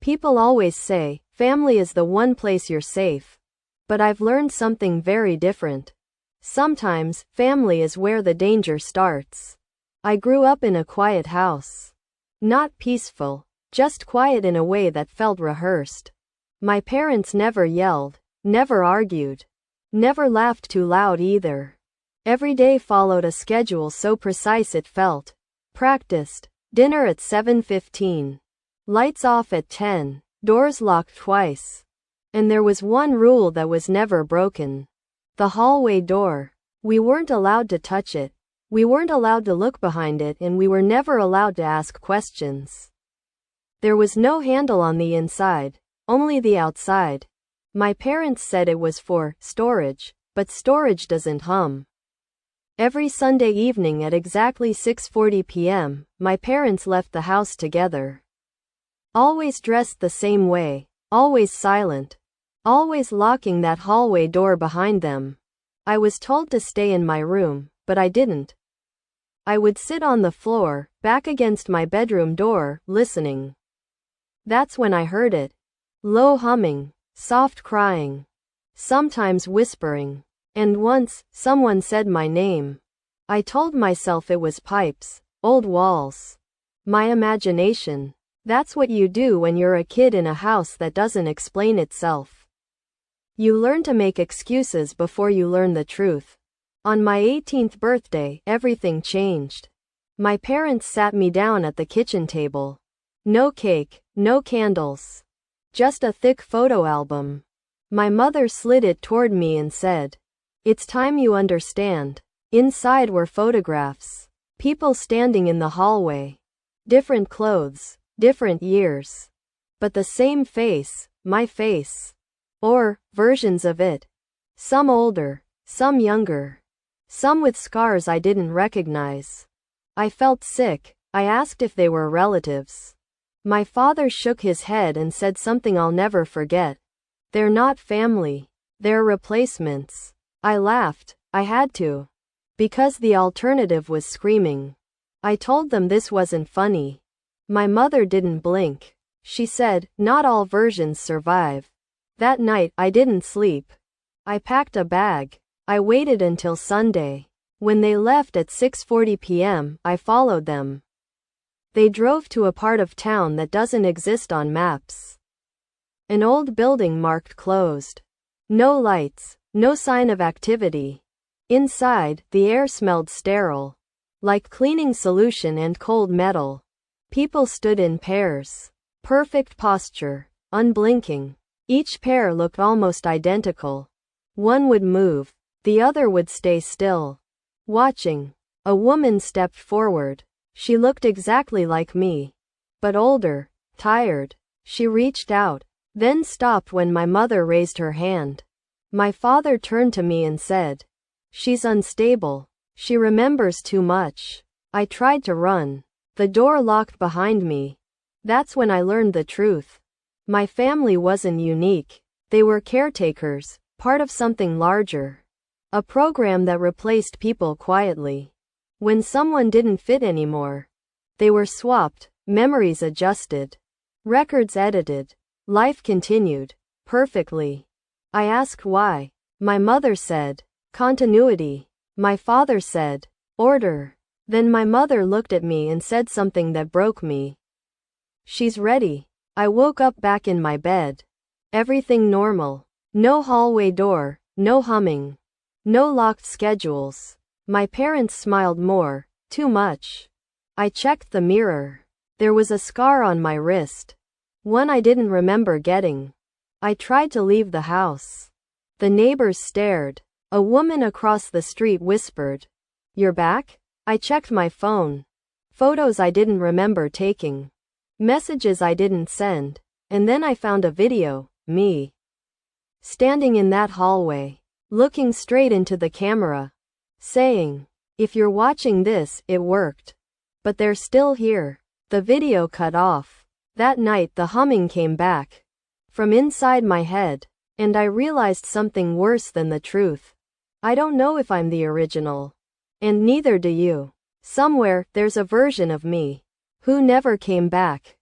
People always say, family is the one place you're safe. But I've learned something very different. Sometimes, family is where the danger starts. I grew up in a quiet house. Not peaceful, just quiet in a way that felt rehearsed. My parents never yelled, never argued, never laughed too loud either. Every day followed a schedule so precise it felt practiced. Dinner at 7:15. Lights off at 10. Doors locked twice. And there was one rule that was never broken. The hallway door. We weren't allowed to touch it. We weren't allowed to look behind it, and we were never allowed to ask questions. There was no handle on the inside, only the outside. My parents said it was for storage, but storage doesn't hum. Every Sunday evening at exactly 6:40 p.m., my parents left the house together. Always dressed the same way, always silent, always locking that hallway door behind them. I was told to stay in my room, but I didn't. I would sit on the floor, back against my bedroom door, listening. That's when I heard it. Low humming, soft crying, sometimes whispering. And once, someone said my name. I told myself it was pipes, old walls, my imagination. That's what you do when you're a kid in a house that doesn't explain itself. You learn to make excuses before you learn the truth. On my 18th birthday, everything changed. My parents sat me down at the kitchen table. No cake, no candles. Just a thick photo album. My mother slid it toward me and said, "It's time you understand." Inside were photographs. People standing in the hallway. Different clothes, different years. But the same face, my face. Or, versions of it. Some older, some younger. Some with scars I didn't recognize. I felt sick. I asked if they were relatives. My father shook his head and said something I'll never forget. "They're not family. They're replacements." I laughed. I had to. Because the alternative was screaming. I told them this wasn't funny. My mother didn't blink. She said, "Not all versions survive." That night, I didn't sleep. I packed a bag. I waited until Sunday. When they left at 6:40 p.m., I followed them. They drove to a part of town that doesn't exist on maps. An old building marked closed. No lights. No sign of activity. Inside, the air smelled sterile. Like cleaning solution and cold metal. People stood in pairs. Perfect posture. Unblinking. Each pair looked almost identical. One would move. The other would stay still. Watching. A woman stepped forward. She looked exactly like me. But older. Tired. She reached out. Then stopped when my mother raised her hand. My father turned to me and said, "She's unstable. She remembers too much." I tried to run. The door locked behind me. That's when I learned the truth. My family wasn't unique. They were caretakers, part of something larger. A program that replaced people quietly. When someone didn't fit anymore, they were swapped, memories adjusted, records edited. Life continued. Perfectly. I asked why. My mother said, "Continuity." My father said, "Order." Then my mother looked at me and said something that broke me. "She's ready." I woke up back in my bed. Everything normal. No hallway door, no humming. No locked schedules. My parents smiled more, too much. I checked the mirror. There was a scar on my wrist. One I didn't remember getting. I tried to leave the house. The neighbors stared. A woman across the street whispered, "You're back?" I checked my phone. Photos I didn't remember taking. Messages I didn't send. And then I found a video, me. Standing in that hallway. Looking straight into the camera. Saying, "If you're watching this, it worked. But they're still here." The video cut off. That night the humming came back. From inside my head. And I realized something worse than the truth. I don't know if I'm the original. And neither do you. Somewhere, there's a version of me who never came back.